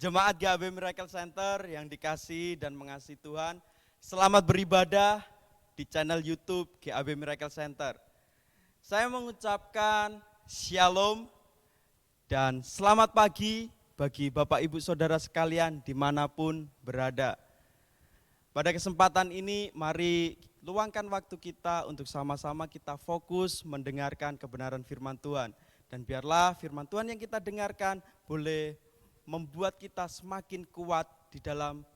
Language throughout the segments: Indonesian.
Jemaat GAB Miracle Center yang dikasihi dan mengasihi Tuhan, selamat beribadah di channel YouTube GAB Miracle Center. Saya mengucapkan Shalom dan selamat pagi bagi Bapak Ibu Saudara sekalian dimanapun berada. Pada kesempatan ini mari luangkan waktu kita untuk sama-sama kita fokus mendengarkan kebenaran firman Tuhan. Dan biarlah firman Tuhan yang kita dengarkan boleh membuat kita semakin kuat di dalam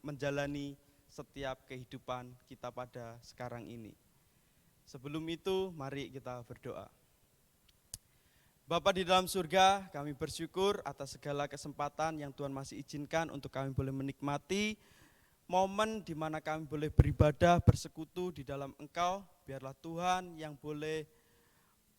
menjalani setiap kehidupan kita pada sekarang ini. Sebelum itu, mari kita berdoa. Bapa di dalam surga, kami bersyukur atas segala kesempatan yang Tuhan masih izinkan untuk kami boleh menikmati momen di mana kami boleh beribadah, bersekutu di dalam Engkau. Biarlah Tuhan yang boleh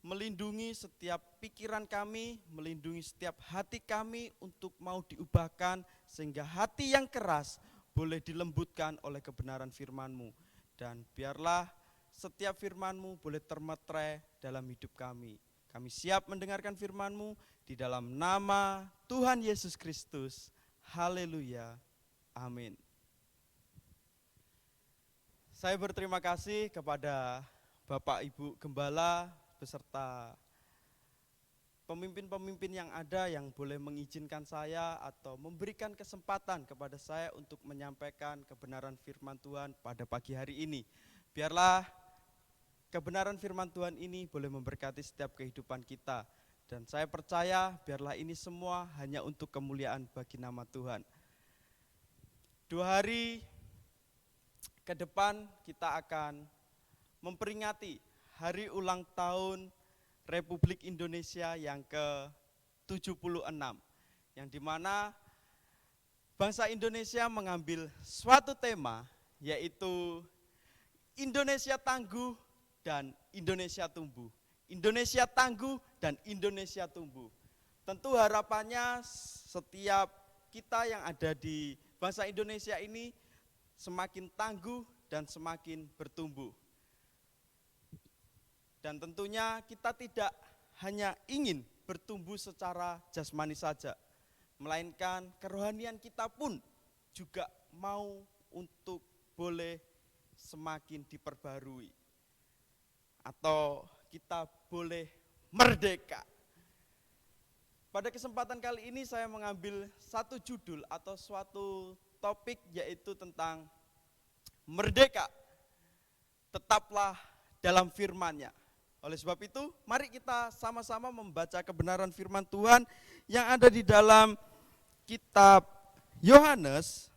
melindungi setiap pikiran kami, melindungi setiap hati kami untuk mau diubahkan sehingga hati yang keras boleh dilembutkan oleh kebenaran firman-Mu. Dan biarlah setiap firman-Mu boleh termeterai dalam hidup kami. Kami siap mendengarkan firman-Mu di dalam nama Tuhan Yesus Kristus. Haleluya. Amin. Saya berterima kasih kepada Bapak Ibu Gembala beserta pemimpin-pemimpin yang ada yang boleh mengizinkan saya atau memberikan kesempatan kepada saya untuk menyampaikan kebenaran firman Tuhan pada pagi hari ini. Biarlah kebenaran firman Tuhan ini boleh memberkati setiap kehidupan kita. Dan saya percaya biarlah ini semua hanya untuk kemuliaan bagi nama Tuhan. 2 hari ke depan kita akan memperingati hari ulang tahun Republik Indonesia yang ke-76, yang dimana bangsa Indonesia mengambil suatu tema, yaitu Indonesia tangguh dan Indonesia tumbuh. Indonesia tangguh dan Indonesia tumbuh. Tentu harapannya setiap kita yang ada di bangsa Indonesia ini semakin tangguh dan semakin bertumbuh. Dan tentunya kita tidak hanya ingin bertumbuh secara jasmani saja, melainkan kerohanian kita pun juga mau untuk boleh semakin diperbarui. Atau kita boleh merdeka. Pada kesempatan kali ini saya mengambil satu judul atau suatu topik, yaitu tentang merdeka. Tetaplah dalam firman-Nya. Oleh sebab itu, mari kita sama-sama membaca kebenaran firman Tuhan yang ada di dalam kitab Yohanes,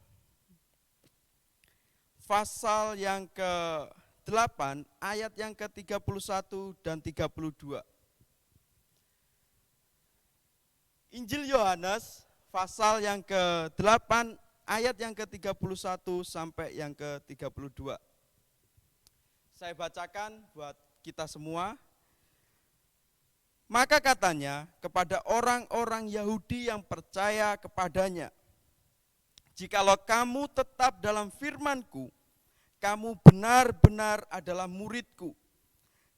pasal yang ke-8, ayat yang ke-31 dan 32. Injil Yohanes, pasal yang ke-8, ayat yang ke-31 sampai yang ke-32. Saya bacakan buat kita semua. Maka katanya kepada orang-orang Yahudi yang percaya kepadanya, jikalau kamu tetap dalam firman-Ku, kamu benar-benar adalah murid-Ku,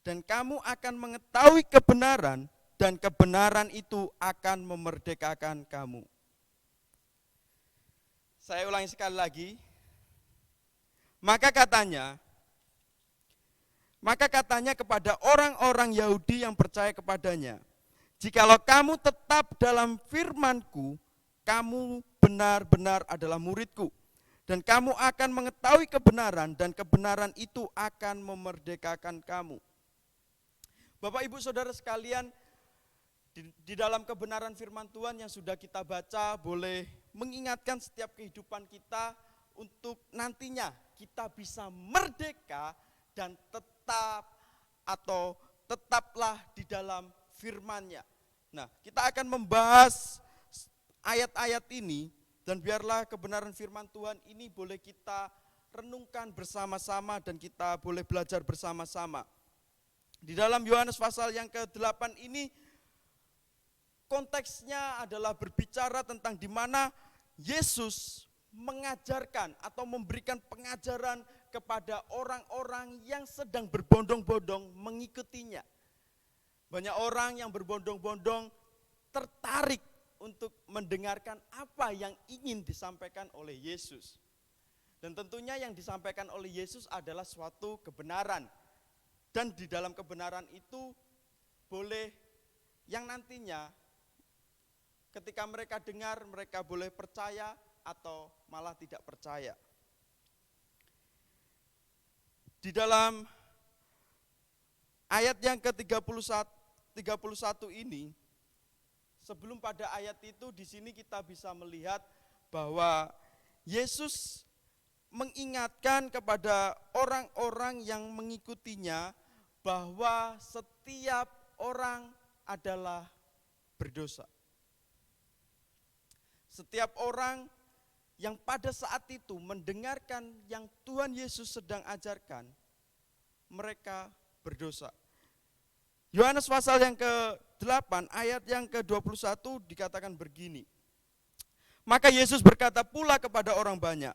dan kamu akan mengetahui kebenaran, dan kebenaran itu akan memerdekakan kamu. Saya ulangi sekali lagi. Maka katanya kepada orang-orang Yahudi yang percaya kepadanya, jikalau kamu tetap dalam firman-Ku, kamu benar-benar adalah murid-Ku, dan kamu akan mengetahui kebenaran, dan kebenaran itu akan memerdekakan kamu. Bapak Ibu Saudara sekalian, di dalam kebenaran firman Tuhan yang sudah kita baca, boleh mengingatkan setiap kehidupan kita untuk nantinya kita bisa merdeka dan tetaplah di dalam firman-Nya. Nah, kita akan membahas ayat-ayat ini, dan biarlah kebenaran firman Tuhan ini boleh kita renungkan bersama-sama dan kita boleh belajar bersama-sama. Di dalam Yohanes pasal yang ke-8 ini, konteksnya adalah berbicara tentang di mana Yesus mengajarkan atau memberikan pengajaran kepada orang-orang yang sedang berbondong-bondong mengikutinya. Banyak orang yang berbondong-bondong tertarik untuk mendengarkan apa yang ingin disampaikan oleh Yesus. Dan tentunya yang disampaikan oleh Yesus adalah suatu kebenaran. Dan di dalam kebenaran itu boleh yang nantinya ketika mereka dengar, mereka boleh percaya atau malah tidak percaya. Di dalam ayat yang ke-31 ini, sebelum pada ayat itu di sini kita bisa melihat bahwa Yesus mengingatkan kepada orang-orang yang mengikutinya bahwa setiap orang adalah berdosa. Setiap orang yang pada saat itu mendengarkan yang Tuhan Yesus sedang ajarkan, mereka berdosa. Yohanes pasal yang ke-8 ayat yang ke-21 dikatakan begini. Maka Yesus berkata pula kepada orang banyak,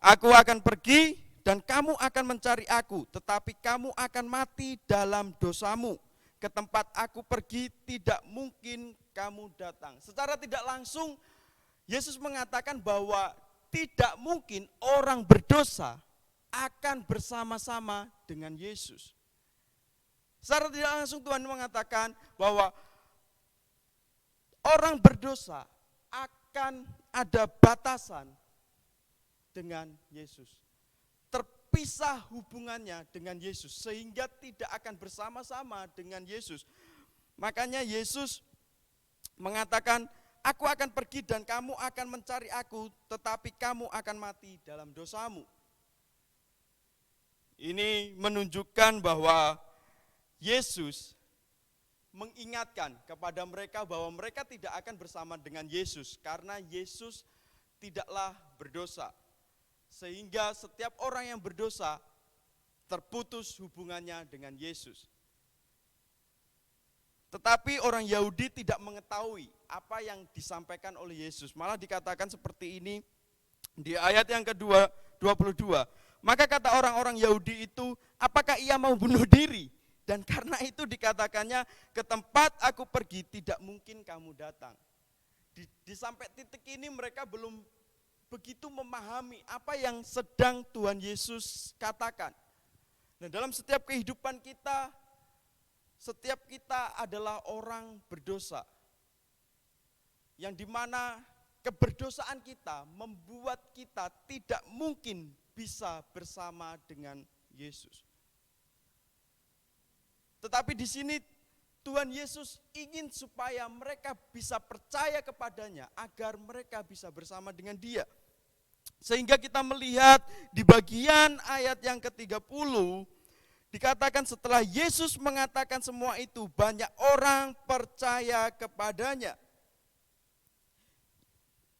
Aku akan pergi dan kamu akan mencari aku, tetapi kamu akan mati dalam dosamu. Ke tempat aku pergi tidak mungkin kamu datang. Secara tidak langsung Yesus mengatakan bahwa tidak mungkin orang berdosa akan bersama-sama dengan Yesus. Secara tidak langsung Tuhan mengatakan bahwa orang berdosa akan ada batasan dengan Yesus. Terpisah hubungannya dengan Yesus sehingga tidak akan bersama-sama dengan Yesus. Makanya Yesus mengatakan, Aku akan pergi dan kamu akan mencari aku, tetapi kamu akan mati dalam dosamu. Ini menunjukkan bahwa Yesus mengingatkan kepada mereka bahwa mereka tidak akan bersama dengan Yesus karena Yesus tidaklah berdosa. Sehingga setiap orang yang berdosa terputus hubungannya dengan Yesus. Tetapi orang Yahudi tidak mengetahui apa yang disampaikan oleh Yesus. Malah dikatakan seperti ini di ayat yang ke-22. Maka kata orang-orang Yahudi itu, apakah ia mau bunuh diri? Dan karena itu dikatakannya, ke tempat aku pergi tidak mungkin kamu datang. Di sampai titik ini mereka belum begitu memahami apa yang sedang Tuhan Yesus katakan. Nah, dalam setiap kehidupan kita, setiap kita adalah orang berdosa. Yang dimana keberdosaan kita membuat kita tidak mungkin bisa bersama dengan Yesus. Tetapi di sini Tuhan Yesus ingin supaya mereka bisa percaya kepadanya agar mereka bisa bersama dengan Dia. Sehingga kita melihat di bagian ayat yang ke-30 dikatakan setelah Yesus mengatakan semua itu banyak orang percaya kepadanya.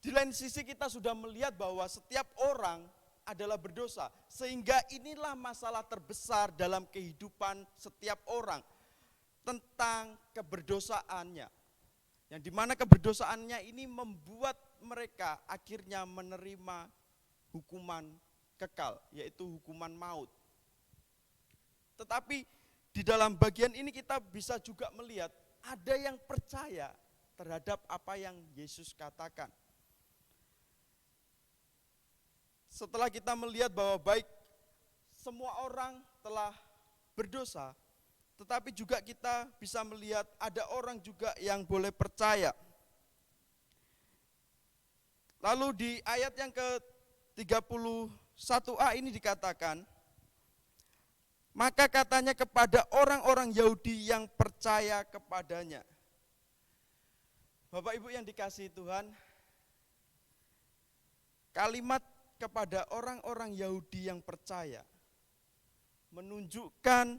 Di lain sisi kita sudah melihat bahwa setiap orang adalah berdosa. Sehingga inilah masalah terbesar dalam kehidupan setiap orang. Tentang keberdosaannya. Yang dimana keberdosaannya ini membuat mereka akhirnya menerima hukuman kekal, yaitu hukuman maut. Tetapi di dalam bagian ini kita bisa juga melihat ada yang percaya terhadap apa yang Yesus katakan. Setelah kita melihat bahwa baik semua orang telah berdosa, tetapi juga kita bisa melihat ada orang juga yang boleh percaya. Lalu di ayat yang ke-31a ini dikatakan, maka katanya kepada orang-orang Yahudi yang percaya kepadanya. Bapak Ibu yang dikasihi Tuhan, kalimat kepada orang-orang Yahudi yang percaya menunjukkan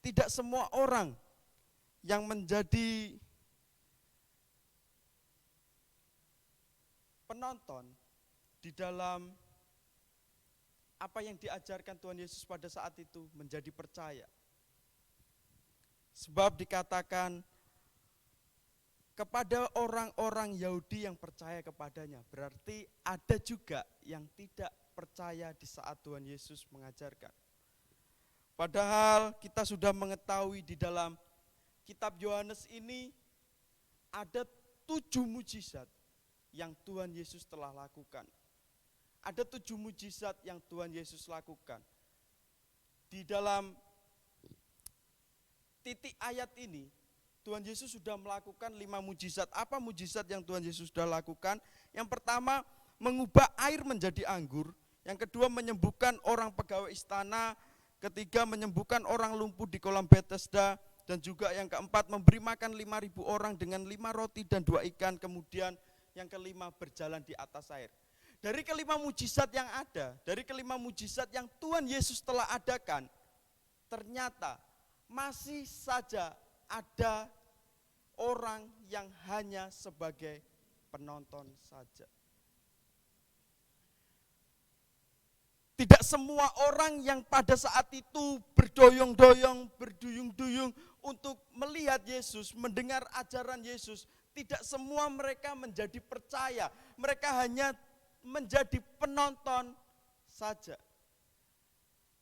tidak semua orang yang menjadi penonton di dalam apa yang diajarkan Tuhan Yesus pada saat itu menjadi percaya. Sebab dikatakan kepada orang-orang Yahudi yang percaya kepadanya, berarti ada juga yang tidak percaya di saat Tuhan Yesus mengajarkan. Padahal kita sudah mengetahui di dalam kitab Yohanes ini ada 7 mujizat yang Tuhan Yesus telah lakukan. Ada 7 mujizat yang Tuhan Yesus lakukan. Di dalam titik ayat ini, Tuhan Yesus sudah melakukan 5 mujizat. Apa mujizat yang Tuhan Yesus sudah lakukan? Yang pertama, mengubah air menjadi anggur. Yang kedua, menyembuhkan orang pegawai istana. Ketiga, menyembuhkan orang lumpuh di kolam Bethesda. Dan juga yang keempat, memberi makan 5.000 orang dengan 5 roti dan 2 ikan. Kemudian yang kelima, berjalan di atas air. Dari kelima mujizat yang ada, dari kelima mujizat yang Tuhan Yesus telah adakan, ternyata masih saja ada orang yang hanya sebagai penonton saja. Tidak semua orang yang pada saat itu berdoyong-doyong, berduyung-duyung untuk melihat Yesus, mendengar ajaran Yesus, tidak semua mereka menjadi percaya. Mereka hanya menjadi penonton saja.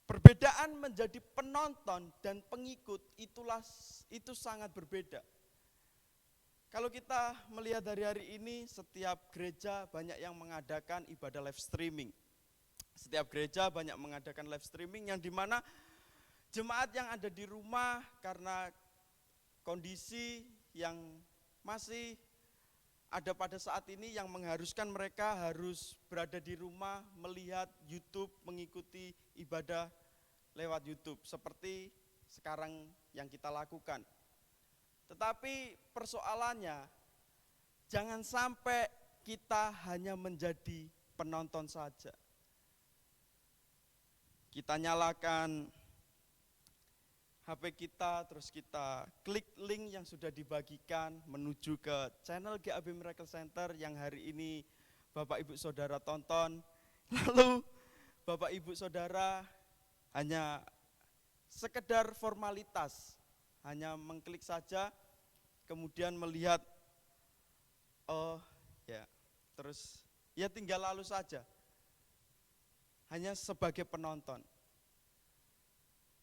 Perbedaan menjadi penonton dan pengikut itu sangat berbeda. Kalau kita melihat hari-hari ini, setiap gereja banyak yang mengadakan ibadah live streaming. Setiap gereja banyak mengadakan live streaming yang dimana jemaat yang ada di rumah karena kondisi yang masih ada pada saat ini yang mengharuskan mereka harus berada di rumah melihat YouTube, mengikuti ibadah lewat YouTube seperti sekarang yang kita lakukan. Tetapi persoalannya jangan sampai kita hanya menjadi penonton saja. Kita nyalakan HP kita, terus kita klik link yang sudah dibagikan menuju ke channel GAB Miracle Center yang hari ini Bapak Ibu Saudara tonton. Lalu Bapak Ibu Saudara hanya sekedar formalitas, hanya mengklik saja, kemudian melihat, oh ya, terus ya tinggal lalu saja. Hanya sebagai penonton.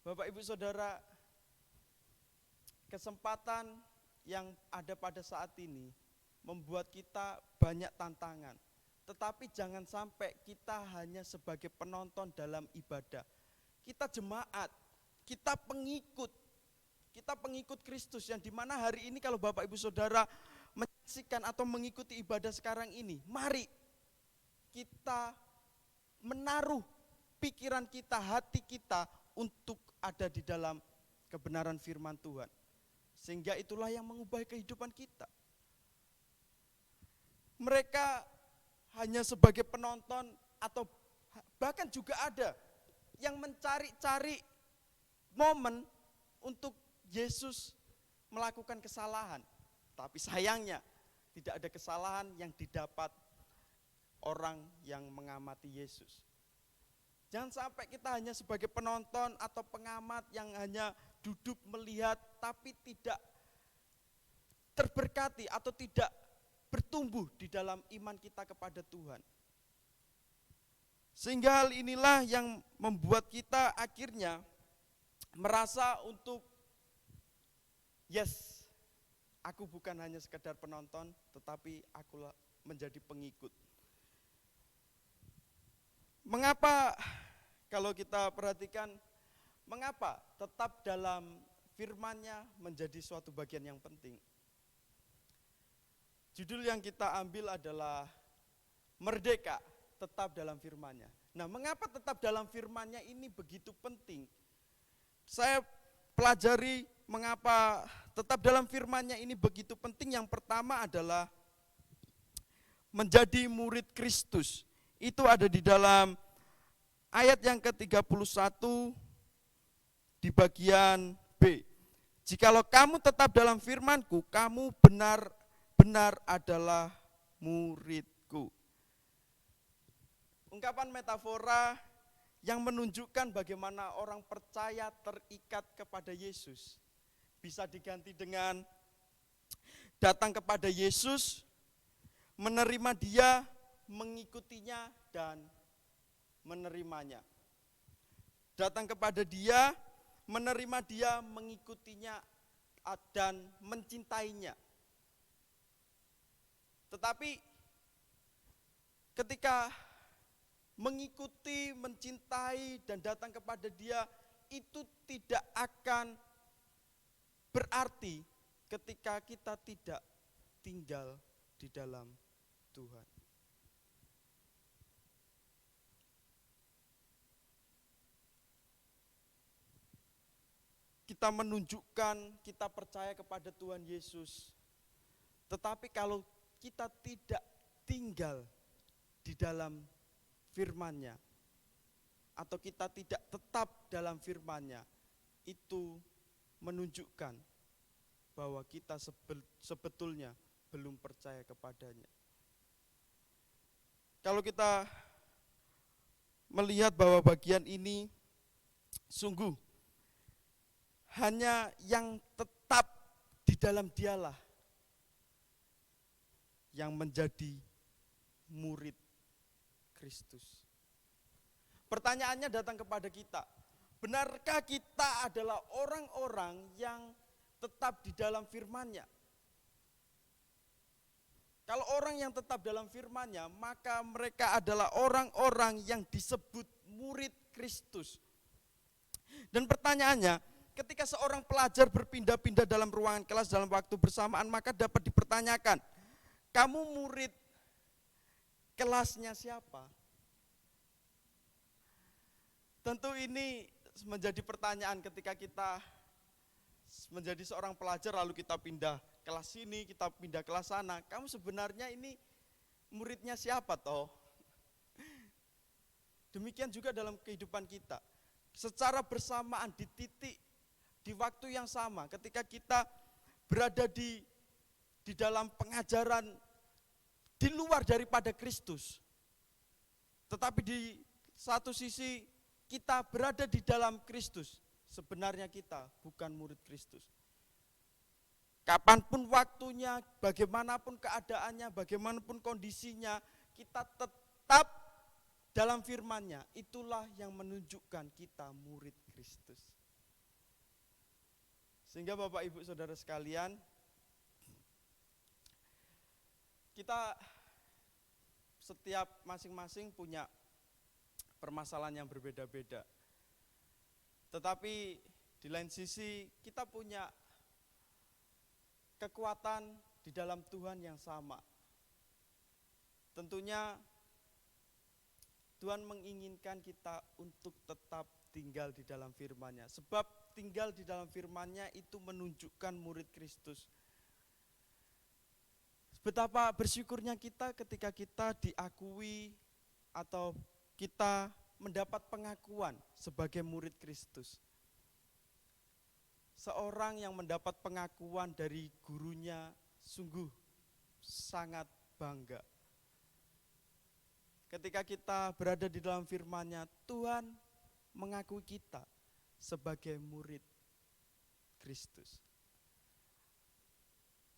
Bapak Ibu Saudara, kesempatan yang ada pada saat ini membuat kita banyak tantangan. Tetapi jangan sampai kita hanya sebagai penonton dalam ibadah. Kita jemaat, kita pengikut Kristus yang dimana hari ini kalau Bapak Ibu Saudara menyaksikan atau mengikuti ibadah sekarang ini, mari kita menaruh pikiran kita, hati kita untuk ada di dalam kebenaran firman Tuhan. Sehingga itulah yang mengubah kehidupan kita. Mereka hanya sebagai penonton atau bahkan juga ada yang mencari-cari momen untuk Yesus melakukan kesalahan. Tapi sayangnya tidak ada kesalahan yang didapat orang yang mengamati Yesus. Jangan sampai kita hanya sebagai penonton atau pengamat yang hanya duduk melihat tapi tidak terberkati atau tidak bertumbuh di dalam iman kita kepada Tuhan. Sehingga hal inilah yang membuat kita akhirnya merasa untuk yes, aku bukan hanya sekedar penonton tetapi aku menjadi pengikut. Mengapa kalau kita perhatikan, mengapa tetap dalam firman-Nya menjadi suatu bagian yang penting? Judul yang kita ambil adalah Merdeka tetap dalam firman-Nya. Nah, mengapa tetap dalam firman-Nya ini begitu penting? Saya pelajari mengapa tetap dalam firman-Nya ini begitu penting. Yang pertama adalah menjadi murid Kristus. Itu ada di dalam ayat yang ke-31 di bagian B. Jikalau kamu tetap dalam firman-Ku, kamu benar-benar adalah murid-Ku. Ungkapan metafora yang menunjukkan bagaimana orang percaya terikat kepada Yesus. Bisa diganti dengan datang kepada Yesus, menerima Dia, mengikutinya dan menerimanya. Datang kepada Dia, menerima Dia, mengikutinya dan mencintainya. Tetapi ketika mengikuti, mencintai, dan datang kepada Dia, itu tidak akan berarti ketika kita tidak tinggal di dalam Tuhan. Kita menunjukkan kita percaya kepada Tuhan Yesus, tetapi kalau kita tidak tinggal di dalam firman-Nya, atau kita tidak tetap dalam firman-Nya, itu menunjukkan bahwa kita sebetulnya belum percaya kepadanya. Kalau kita melihat bahwa bagian ini sungguh hanya yang tetap di dalam Dialah yang menjadi murid Kristus. Pertanyaannya datang kepada kita, benarkah kita adalah orang-orang yang tetap di dalam firman-Nya? Kalau orang yang tetap dalam firman-Nya, maka mereka adalah orang-orang yang disebut murid Kristus. Dan pertanyaannya, ketika seorang pelajar berpindah-pindah dalam ruangan kelas dalam waktu bersamaan, maka dapat dipertanyakan, kamu murid kelasnya siapa? Tentu ini menjadi pertanyaan ketika kita menjadi seorang pelajar lalu kita pindah kelas ini, kita pindah kelas sana. Kamu sebenarnya ini muridnya siapa toh? Demikian juga dalam kehidupan kita. Secara bersamaan di titik, di waktu yang sama, ketika kita berada di dalam pengajaran di luar daripada Kristus, tetapi di satu sisi kita berada di dalam Kristus, sebenarnya kita bukan murid Kristus. Kapanpun waktunya, bagaimanapun keadaannya, bagaimanapun kondisinya, kita tetap dalam firman-Nya. Itulah yang menunjukkan kita murid Kristus. Sehingga Bapak Ibu Saudara sekalian, kita setiap masing-masing punya permasalahan yang berbeda-beda. Tetapi di lain sisi kita punya kekuatan di dalam Tuhan yang sama. Tentunya Tuhan menginginkan kita untuk tetap tinggal di dalam firman-Nya. Sebab tinggal di dalam firman-Nya itu menunjukkan murid Kristus. Betapa bersyukurnya kita ketika kita diakui atau kita mendapat pengakuan sebagai murid Kristus. Seorang yang mendapat pengakuan dari gurunya sungguh sangat bangga. Ketika kita berada di dalam firman-Nya, Tuhan mengakui kita sebagai murid Kristus.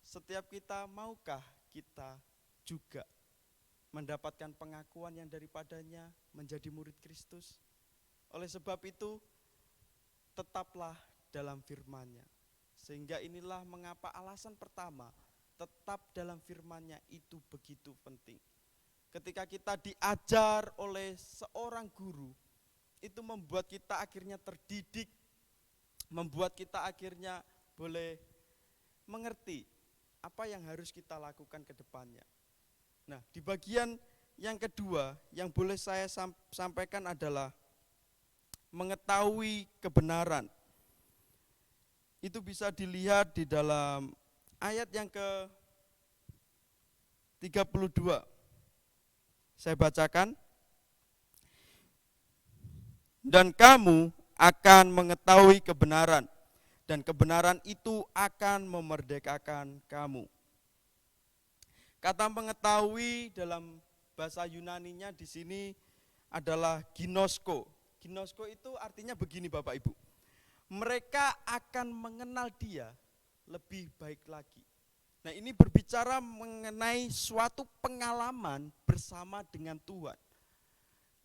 Setiap kita, maukah kita juga mendapatkan pengakuan yang daripadanya menjadi murid Kristus? Oleh sebab itu, tetaplah dalam firman-Nya. Sehingga inilah mengapa alasan pertama, tetap dalam firman-Nya itu begitu penting. Ketika kita diajar oleh seorang guru, itu membuat kita akhirnya terdidik, membuat kita akhirnya boleh mengerti apa yang harus kita lakukan ke depannya. Nah, di bagian yang kedua yang boleh saya sampaikan adalah mengetahui kebenaran. Itu bisa dilihat di dalam ayat yang ke-32. Saya bacakan. Dan kamu akan mengetahui kebenaran, dan kebenaran itu akan memerdekakan kamu. Kata mengetahui dalam bahasa Yunaninya di sini adalah ginosko. Ginosko itu artinya begini Bapak Ibu. Mereka akan mengenal Dia lebih baik lagi. Nah, ini berbicara mengenai suatu pengalaman bersama dengan Tuhan.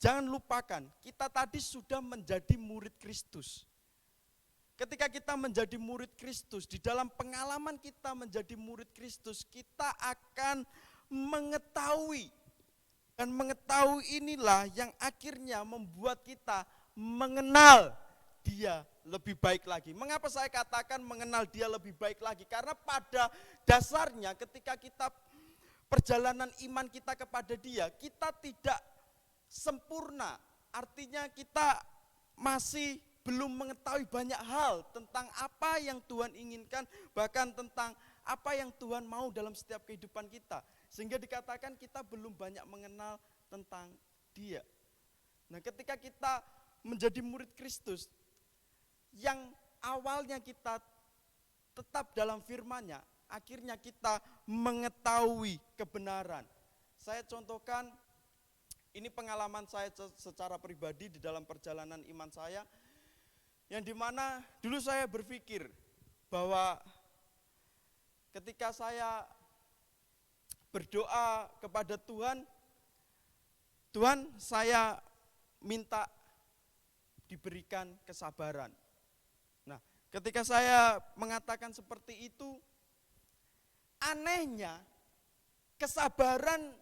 Jangan lupakan, kita tadi sudah menjadi murid Kristus. Ketika kita menjadi murid Kristus, di dalam pengalaman kita menjadi murid Kristus, kita akan mengetahui. Dan mengetahui inilah yang akhirnya membuat kita mengenal dia lebih baik lagi. Mengapa saya katakan mengenal dia lebih baik lagi? Karena pada dasarnya ketika kita perjalanan iman kita kepada dia, kita tidak sempurna. Artinya kita masih belum mengetahui banyak hal tentang apa yang Tuhan inginkan, bahkan tentang apa yang Tuhan mau dalam setiap kehidupan kita. Sehingga dikatakan kita belum banyak mengenal tentang dia. Nah, ketika kita menjadi murid Kristus, yang awalnya kita tetap dalam firman-Nya, akhirnya kita mengetahui kebenaran. Saya contohkan, ini pengalaman saya secara pribadi di dalam perjalanan iman saya, yang dimana dulu saya berpikir bahwa ketika saya berdoa kepada Tuhan, Tuhan saya minta diberikan kesabaran. Nah, ketika saya mengatakan seperti itu, anehnya kesabaran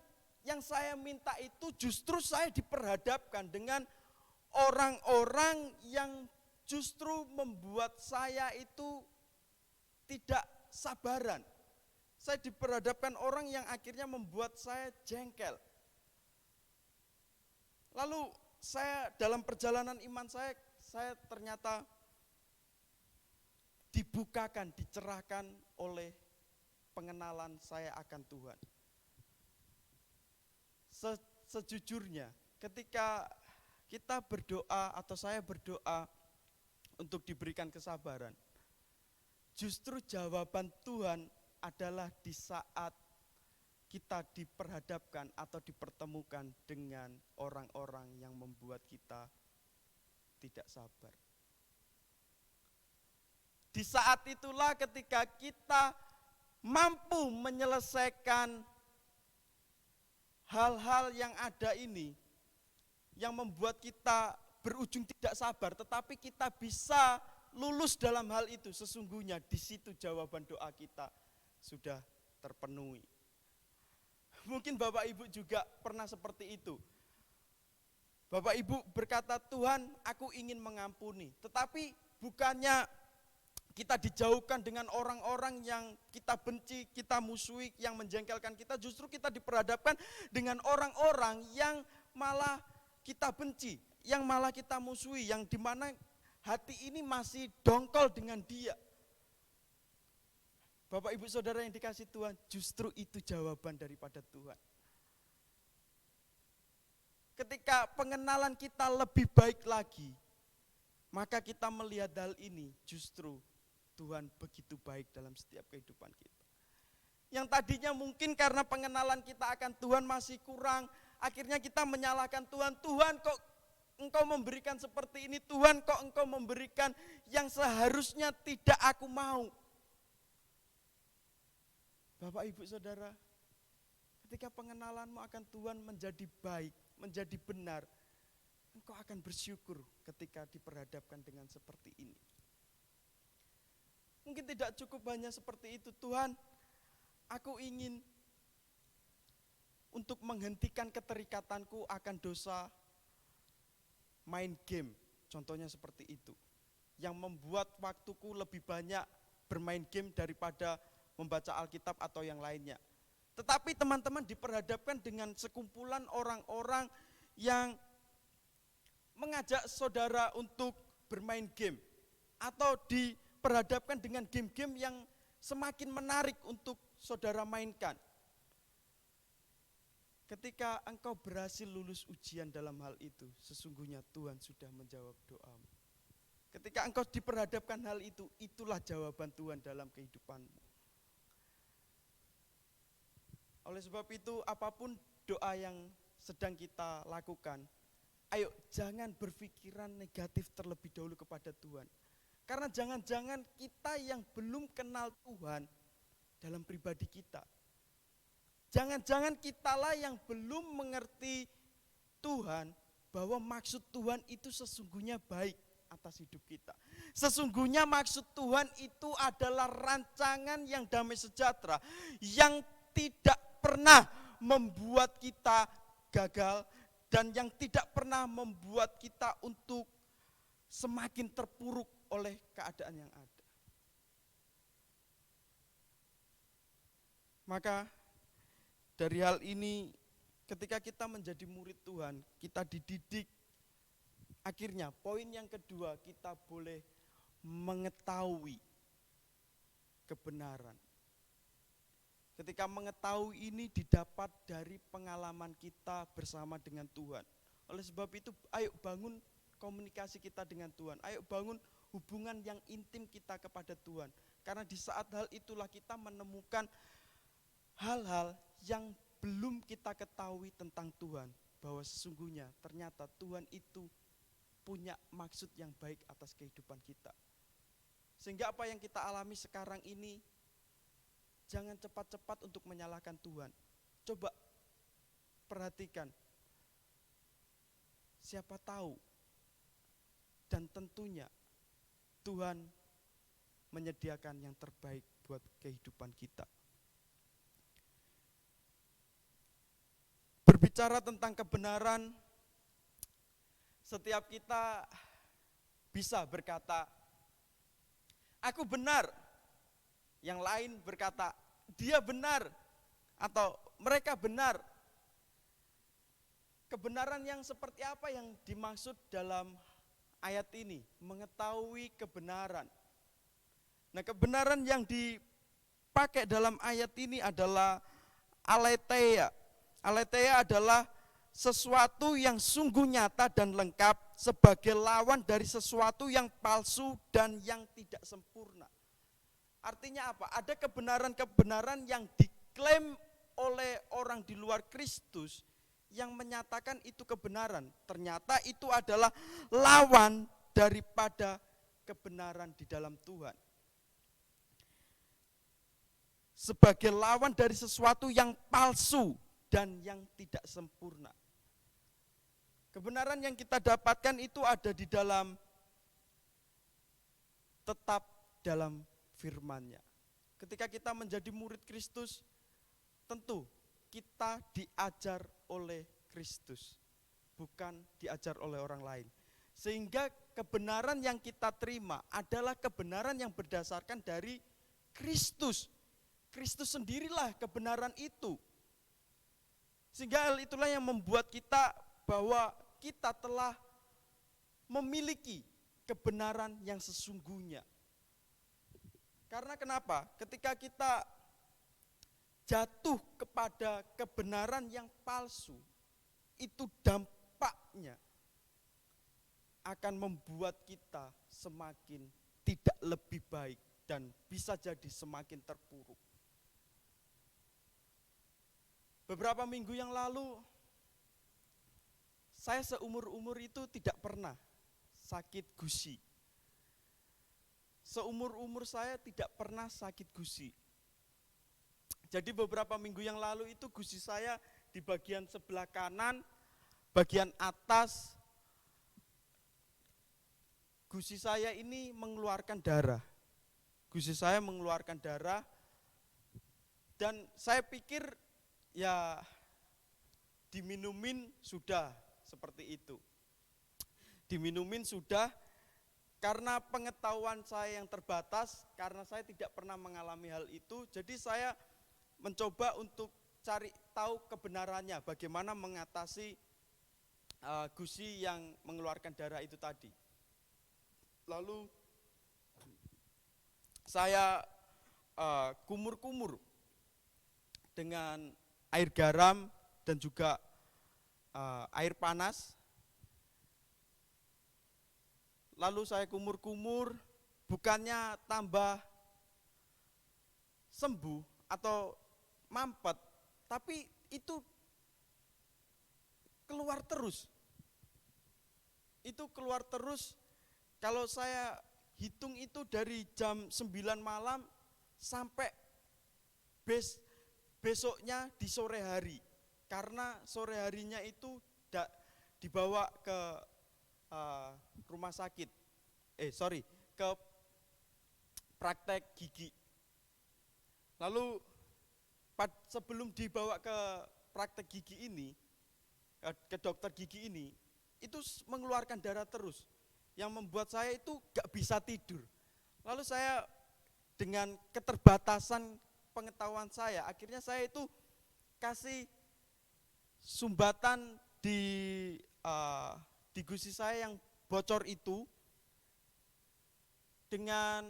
yang saya minta itu justru saya diperhadapkan dengan orang-orang yang justru membuat saya itu tidak sabaran. Saya diperhadapkan orang yang akhirnya membuat saya jengkel. Lalu saya dalam perjalanan iman saya ternyata dibukakan, dicerahkan oleh pengenalan saya akan Tuhan. Sejujurnya ketika kita berdoa atau saya berdoa untuk diberikan kesabaran, justru jawaban Tuhan adalah di saat kita diperhadapkan atau dipertemukan dengan orang-orang yang membuat kita tidak sabar. Di saat itulah ketika kita mampu menyelesaikan hal-hal yang ada ini, yang membuat kita berujung tidak sabar, tetapi kita bisa lulus dalam hal itu, sesungguhnya di situ jawaban doa kita sudah terpenuhi. Mungkin Bapak Ibu juga pernah seperti itu. Bapak Ibu berkata, Tuhan, aku ingin mengampuni. Tetapi bukannya kita dijauhkan dengan orang-orang yang kita benci, kita musuhi, yang menjengkelkan kita. Justru kita diperhadapkan dengan orang-orang yang malah kita benci, yang malah kita musuhi, yang dimana hati ini masih dongkol dengan dia. Bapak Ibu Saudara yang dikasih Tuhan, justru itu jawaban daripada Tuhan. Ketika pengenalan kita lebih baik lagi, maka kita melihat hal ini, justru Tuhan begitu baik dalam setiap kehidupan kita. Yang tadinya mungkin karena pengenalan kita akan Tuhan masih kurang, akhirnya kita menyalahkan Tuhan. Tuhan, kok Engkau memberikan seperti ini? Tuhan, kok Engkau memberikan yang seharusnya tidak aku mau? Bapak Ibu Saudara, ketika pengenalanmu akan Tuhan menjadi baik, menjadi benar, engkau akan bersyukur ketika diperhadapkan dengan seperti ini. Mungkin tidak cukup hanya seperti itu. Tuhan, aku ingin untuk menghentikan keterikatanku akan dosa main game, contohnya seperti itu, yang membuat waktuku lebih banyak bermain game daripada membaca Alkitab atau yang lainnya. Tetapi teman-teman diperhadapkan dengan sekumpulan orang-orang yang mengajak saudara untuk bermain game, atau diperhadapkan dengan game-game yang semakin menarik untuk saudara mainkan. Ketika engkau berhasil lulus ujian dalam hal itu, sesungguhnya Tuhan sudah menjawab doamu. Ketika engkau diperhadapkan hal itu, itulah jawaban Tuhan dalam kehidupanmu. Oleh sebab itu, apapun doa yang sedang kita lakukan, ayo jangan berpikiran negatif terlebih dahulu kepada Tuhan. Karena jangan-jangan kita yang belum kenal Tuhan dalam pribadi kita. Jangan-jangan kitalah yang belum mengerti Tuhan, bahwa maksud Tuhan itu sesungguhnya baik atas hidup kita. Sesungguhnya maksud Tuhan itu adalah rancangan yang damai sejahtera, yang tidak pernah membuat kita gagal dan yang tidak pernah membuat kita untuk semakin terpuruk oleh keadaan yang ada. Maka dari hal ini ketika kita menjadi murid Tuhan, kita dididik. Akhirnya poin yang kedua, kita boleh mengetahui kebenaran. Ketika mengetahui ini didapat dari pengalaman kita bersama dengan Tuhan. Oleh sebab itu, ayo bangun komunikasi kita dengan Tuhan. Ayo bangun hubungan yang intim kita kepada Tuhan. Karena di saat hal itulah kita menemukan hal-hal yang belum kita ketahui tentang Tuhan. Bahwa sesungguhnya ternyata Tuhan itu punya maksud yang baik atas kehidupan kita. Sehingga apa yang kita alami sekarang ini, jangan cepat-cepat untuk menyalahkan Tuhan. Coba perhatikan, siapa tahu dan tentunya Tuhan menyediakan yang terbaik buat kehidupan kita. Berbicara tentang kebenaran, setiap kita bisa berkata, aku benar. Yang lain berkata, dia benar. Atau mereka benar. Kebenaran yang seperti apa yang dimaksud dalam ayat ini? Mengetahui kebenaran. Nah, kebenaran yang dipakai dalam ayat ini adalah aletheia. Aletheia adalah sesuatu yang sungguh nyata dan lengkap sebagai lawan dari sesuatu yang palsu dan yang tidak sempurna. Artinya apa? Ada kebenaran-kebenaran yang diklaim oleh orang di luar Kristus yang menyatakan itu kebenaran. Ternyata itu adalah lawan daripada kebenaran di dalam Tuhan. Sebagai lawan dari sesuatu yang palsu dan yang tidak sempurna. Kebenaran yang kita dapatkan itu ada di dalam, tetap dalam firman-Nya. Ketika kita menjadi murid Kristus, tentu kita diajar oleh Kristus, bukan diajar oleh orang lain. Sehingga kebenaran yang kita terima adalah kebenaran yang berdasarkan dari Kristus. Kristus sendirilah kebenaran itu. Sehingga hal itulah yang membuat kita bahwa kita telah memiliki kebenaran yang sesungguhnya. Karena kenapa? Ketika kita jatuh kepada kebenaran yang palsu, itu dampaknya akan membuat kita semakin tidak lebih baik dan bisa jadi semakin terpuruk. Beberapa minggu yang lalu, saya seumur-umur itu tidak pernah sakit gusi. Seumur-umur saya tidak pernah sakit gusi. Jadi beberapa minggu yang lalu itu gusi saya di bagian sebelah kanan, bagian atas, gusi saya ini mengeluarkan darah. Gusi saya mengeluarkan darah dan saya pikir ya diminumin sudah seperti itu. Diminumin sudah karena pengetahuan saya yang terbatas, karena saya tidak pernah mengalami hal itu, jadi saya mencoba untuk cari tahu kebenarannya, bagaimana mengatasi gusi yang mengeluarkan darah itu tadi. Lalu saya kumur-kumur dengan air garam dan juga air panas. Lalu saya kumur-kumur, bukannya tambah sembuh atau mampet, tapi itu keluar terus. Itu keluar terus, kalau saya hitung itu dari jam 9 malam sampai besoknya di sore hari. Karena sore harinya itu dibawa ke rumah sakit, ke praktek gigi. Lalu sebelum dibawa ke praktek gigi ini, ke dokter gigi ini, itu mengeluarkan darah terus, yang membuat saya itu gak bisa tidur. Lalu saya dengan keterbatasan pengetahuan saya, akhirnya saya itu kasih sumbatan di gusi saya yang bocor itu dengan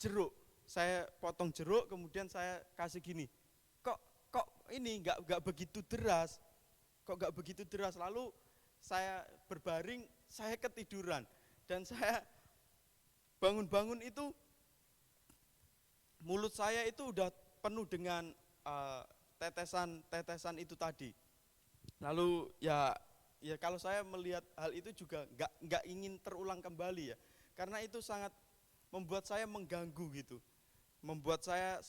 jeruk. Saya potong jeruk, kemudian saya kasih gini. Kok ini nggak begitu deras? Kok nggak begitu deras? Lalu saya berbaring, saya ketiduran dan saya bangun-bangun itu mulut saya itu udah penuh dengan tetesan itu tadi. Lalu ya kalau saya melihat hal itu juga nggak ingin terulang kembali ya, karena itu sangat membuat saya mengganggu gitu, membuat saya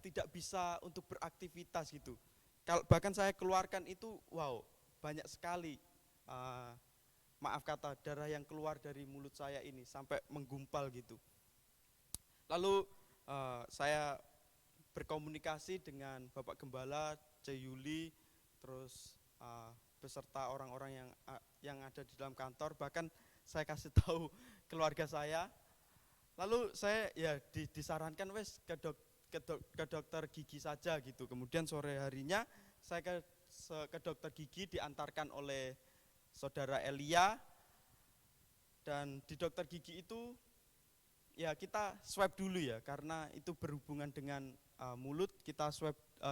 tidak bisa untuk beraktivitas gitu. Bahkan saya keluarkan itu, wow, banyak sekali maaf kata darah yang keluar dari mulut saya ini sampai menggumpal gitu. Lalu saya berkomunikasi dengan Bapak Gembala, C. Yuli, terus beserta orang-orang yang ada di dalam kantor, bahkan saya kasih tahu keluarga saya. Lalu saya ya disarankan wes ke dokter gigi saja gitu. Kemudian sore harinya saya ke dokter gigi diantarkan oleh saudara Elia, dan di dokter gigi itu ya kita swab dulu ya, karena itu berhubungan dengan mulut.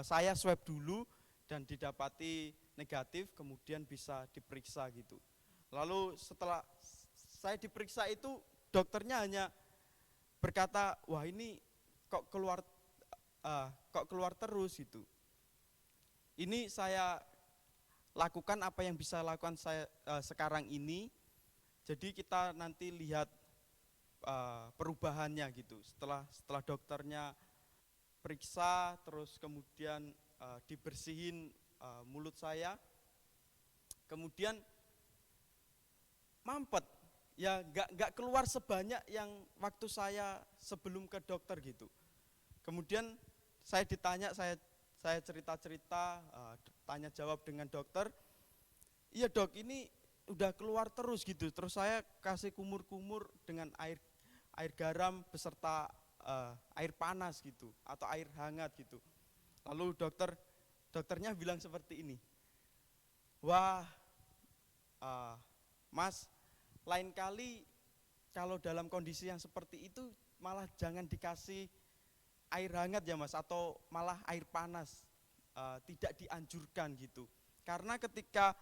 Saya swab dulu dan didapati negatif, kemudian bisa diperiksa gitu. Lalu setelah saya diperiksa itu, dokternya hanya berkata, wah ini kok keluar terus gitu. Ini saya lakukan apa yang bisa lakukan saya sekarang ini. Jadi kita nanti lihat perubahannya gitu. Setelah dokternya periksa, terus kemudian dibersihin mulut saya, kemudian mampet, ya nggak keluar sebanyak yang waktu saya sebelum ke dokter gitu. Kemudian saya ditanya, saya cerita-cerita, tanya jawab dengan dokter. Iya dok, ini udah keluar terus gitu. Terus saya kasih kumur-kumur dengan air garam beserta air panas gitu, atau air hangat gitu. Lalu dokternya bilang seperti ini, wah mas, lain kali kalau dalam kondisi yang seperti itu malah jangan dikasih air hangat ya mas, atau malah air panas, tidak dianjurkan gitu. Karena ketika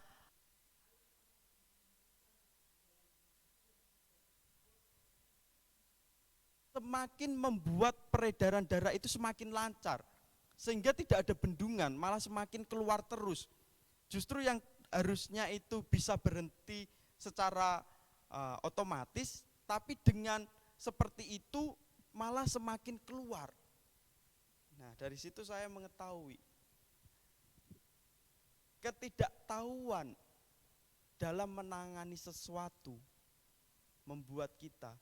semakin membuat peredaran darah itu semakin lancar, sehingga tidak ada bendungan, malah semakin keluar terus. Justru yang harusnya itu bisa berhenti secara otomatis, tapi dengan seperti itu malah semakin keluar. Nah, dari situ saya mengetahui ketidaktahuan dalam menangani sesuatu membuat kita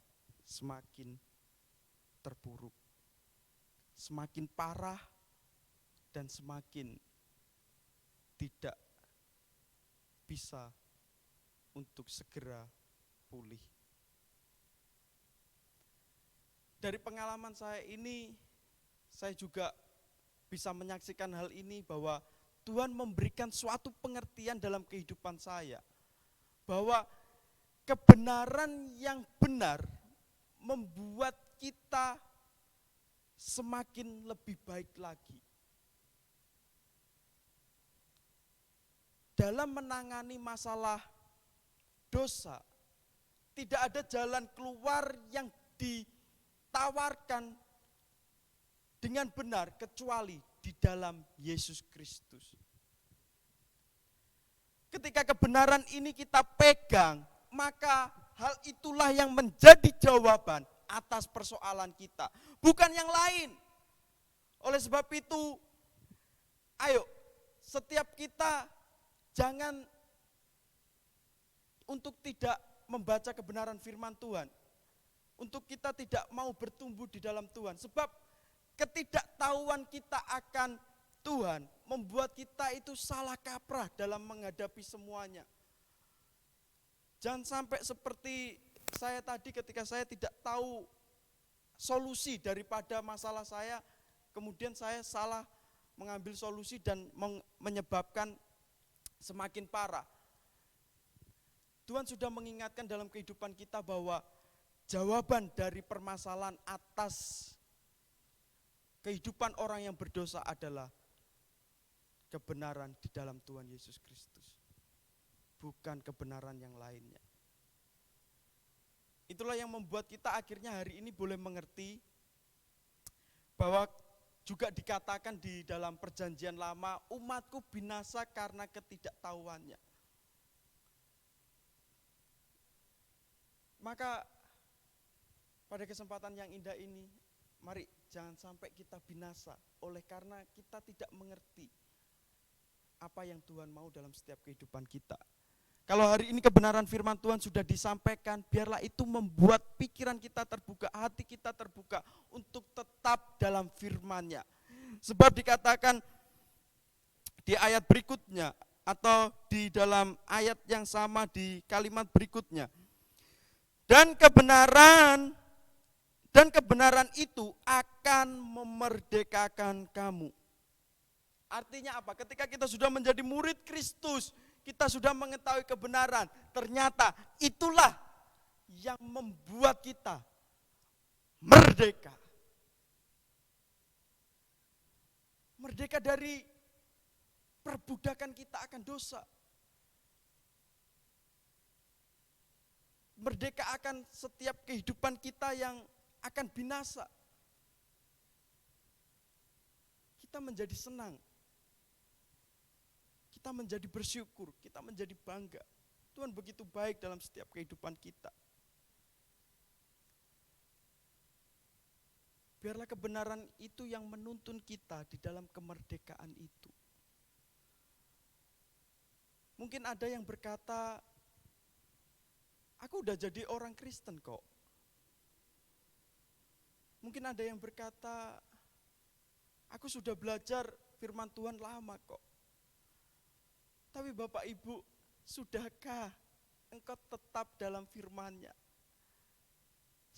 semakin terpuruk, semakin parah, dan semakin tidak bisa untuk segera pulih. Dari pengalaman saya ini, saya juga bisa menyaksikan hal ini, bahwa Tuhan memberikan suatu pengertian dalam kehidupan saya, bahwa kebenaran yang benar membuat kita semakin lebih baik lagi. Dalam menangani masalah dosa, tidak ada jalan keluar yang ditawarkan dengan benar kecuali di dalam Yesus Kristus. Ketika kebenaran ini kita pegang, maka hal itulah yang menjadi jawaban atas persoalan kita, bukan yang lain. Oleh sebab itu, ayo setiap kita jangan untuk tidak membaca kebenaran firman Tuhan, untuk kita tidak mau bertumbuh di dalam Tuhan, sebab ketidaktahuan kita akan Tuhan membuat kita itu salah kaprah dalam menghadapi semuanya. Jangan sampai seperti saya tadi ketika saya tidak tahu solusi daripada masalah saya, kemudian saya salah mengambil solusi dan menyebabkan semakin parah. Tuhan sudah mengingatkan dalam kehidupan kita bahwa jawaban dari permasalahan atas kehidupan orang yang berdosa adalah kebenaran di dalam Tuhan Yesus Kristus, bukan kebenaran yang lainnya. Itulah yang membuat kita akhirnya hari ini boleh mengerti bahwa juga dikatakan di dalam perjanjian lama, umatku binasa karena ketidaktahuannya. Maka pada kesempatan yang indah ini, mari jangan sampai kita binasa oleh karena kita tidak mengerti apa yang Tuhan mau dalam setiap kehidupan kita. Kalau hari ini kebenaran firman Tuhan sudah disampaikan, biarlah itu membuat pikiran kita terbuka, hati kita terbuka untuk tetap dalam firman-Nya. Sebab dikatakan di ayat berikutnya atau di dalam ayat yang sama di kalimat berikutnya, dan kebenaran itu akan memerdekakan kamu. Artinya apa? Ketika kita sudah menjadi murid Kristus, kita sudah mengetahui kebenaran, ternyata itulah yang membuat kita merdeka. Merdeka dari perbudakan kita akan dosa. Merdeka akan setiap kehidupan kita yang akan binasa. Kita menjadi senang. Kita menjadi bersyukur, kita menjadi bangga. Tuhan begitu baik dalam setiap kehidupan kita. Biarlah kebenaran itu yang menuntun kita di dalam kemerdekaan itu. Mungkin ada yang berkata, aku udah jadi orang Kristen kok. Mungkin ada yang berkata, aku sudah belajar firman Tuhan lama kok. Tapi Bapak Ibu, sudahkah engkau tetap dalam firman-Nya?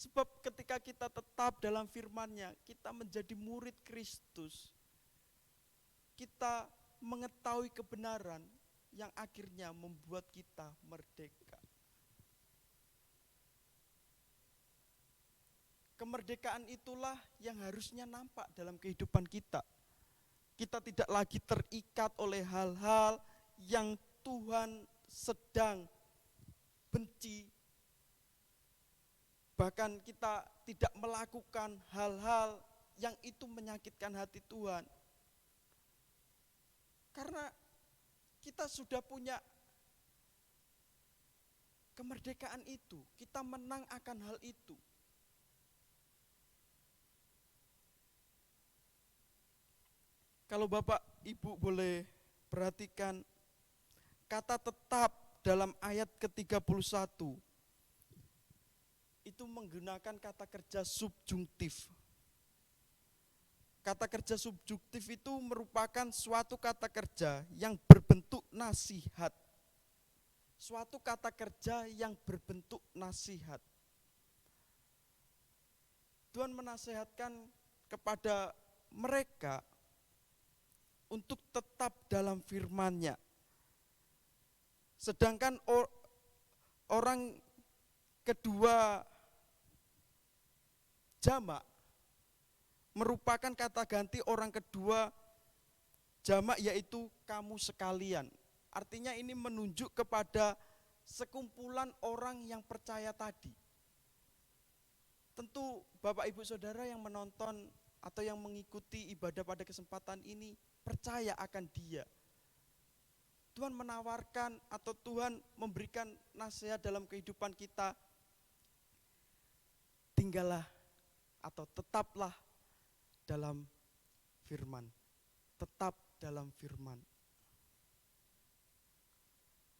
Sebab ketika kita tetap dalam firman-Nya, kita menjadi murid Kristus. Kita mengetahui kebenaran yang akhirnya membuat kita merdeka. Kemerdekaan itulah yang harusnya nampak dalam kehidupan kita. Kita tidak lagi terikat oleh hal-hal yang Tuhan sedang benci. Bahkan kita tidak melakukan hal-hal yang itu menyakitkan hati Tuhan. Karena kita sudah punya kemerdekaan itu, kita menang akan hal itu. Kalau Bapak Ibu boleh perhatikan kata tetap dalam ayat ke-31 itu menggunakan kata kerja subjungtif. Kata kerja subjungtif itu merupakan suatu kata kerja yang berbentuk nasihat. Suatu kata kerja yang berbentuk nasihat. Tuhan menasihatkan kepada mereka untuk tetap dalam firman-Nya. Sedangkan orang kedua jamak merupakan kata ganti orang kedua jamak yaitu kamu sekalian. Artinya ini menunjuk kepada sekumpulan orang yang percaya tadi. Tentu Bapak Ibu Saudara yang menonton atau yang mengikuti ibadah pada kesempatan ini percaya akan Dia. Tuhan menawarkan atau Tuhan memberikan nasihat dalam kehidupan kita. Tinggallah atau tetaplah dalam firman. Tetap dalam firman.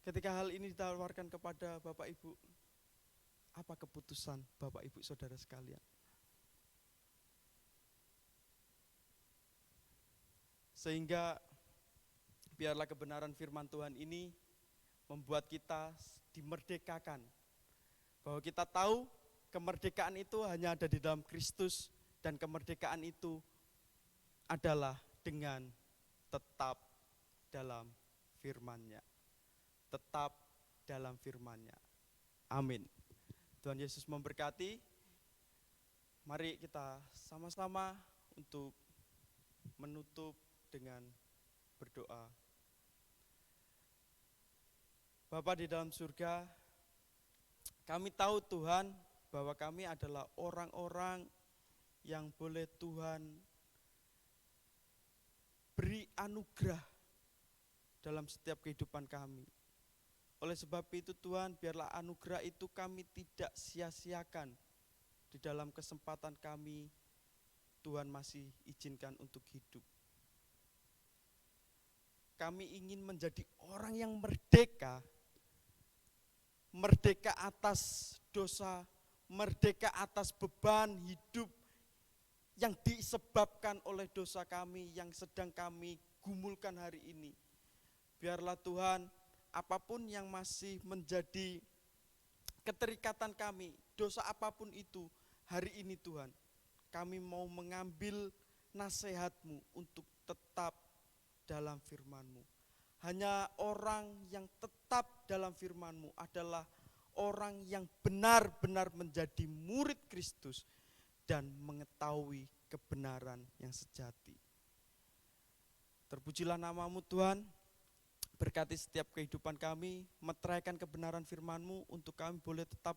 Ketika hal ini ditawarkan kepada Bapak Ibu, apa keputusan Bapak Ibu Saudara sekalian? Sehingga biarlah kebenaran firman Tuhan ini membuat kita dimerdekakan. Bahwa kita tahu kemerdekaan itu hanya ada di dalam Kristus, dan kemerdekaan itu adalah dengan tetap dalam firman-Nya. Tetap dalam firman-Nya. Amin. Tuhan Yesus memberkati. Mari kita sama-sama untuk menutup dengan berdoa. Bapa di dalam surga, kami tahu Tuhan bahwa kami adalah orang-orang yang boleh Tuhan beri anugerah dalam setiap kehidupan kami. Oleh sebab itu Tuhan, biarlah anugerah itu kami tidak sia-siakan di dalam kesempatan kami. Tuhan masih izinkan untuk hidup. Kami ingin menjadi orang yang merdeka. Merdeka atas dosa, merdeka atas beban hidup yang disebabkan oleh dosa kami yang sedang kami gumulkan hari ini. Biarlah Tuhan, apapun yang masih menjadi keterikatan kami, dosa apapun itu, hari ini Tuhan, kami mau mengambil nasihat-Mu untuk tetap dalam firman-Mu. Hanya orang yang tetap dalam firman-Mu adalah orang yang benar-benar menjadi murid Kristus dan mengetahui kebenaran yang sejati. Terpujilah nama-Mu Tuhan, berkati setiap kehidupan kami, meteraikan kebenaran firman-Mu untuk kami boleh tetap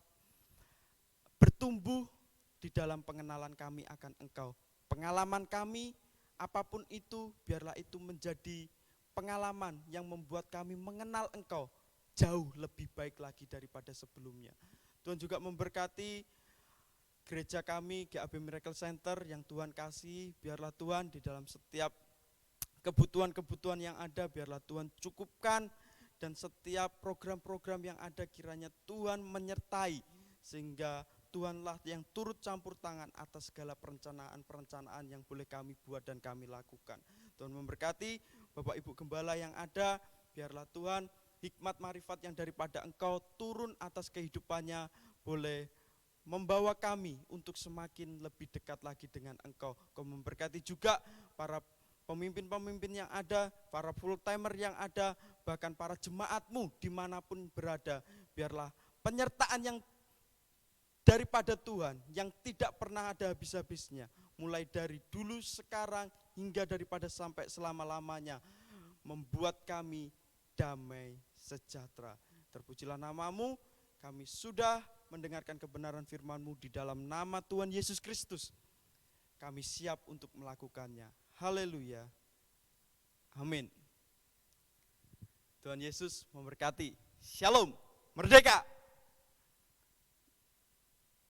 bertumbuh di dalam pengenalan kami akan Engkau. Pengalaman kami, apapun itu, biarlah itu menjadi pengalaman yang membuat kami mengenal Engkau jauh lebih baik lagi daripada sebelumnya. Tuhan juga memberkati gereja kami, GAB Miracle Center yang Tuhan kasih. Biarlah Tuhan di dalam setiap kebutuhan-kebutuhan yang ada, biarlah Tuhan cukupkan, dan setiap program-program yang ada kiranya Tuhan menyertai, sehingga Tuhanlah yang turut campur tangan atas segala perencanaan-perencanaan yang boleh kami buat dan kami lakukan. Tuhan memberkati Bapak Ibu Gembala yang ada, biarlah Tuhan hikmat marifat yang daripada Engkau turun atas kehidupannya, boleh membawa kami untuk semakin lebih dekat lagi dengan Engkau. Kau memberkati juga para pemimpin-pemimpin yang ada, para full timer yang ada, bahkan para jemaat-Mu dimanapun berada. Biarlah penyertaan yang daripada Tuhan yang tidak pernah ada habis-habisnya, mulai dari dulu, sekarang, hingga daripada sampai selama-lamanya, membuat kami damai sejahtera. Terpujilah nama-Mu, kami sudah mendengarkan kebenaran firman-Mu di dalam nama Tuhan Yesus Kristus. Kami siap untuk melakukannya. Haleluya. Amin. Tuhan Yesus memberkati. Shalom. Merdeka.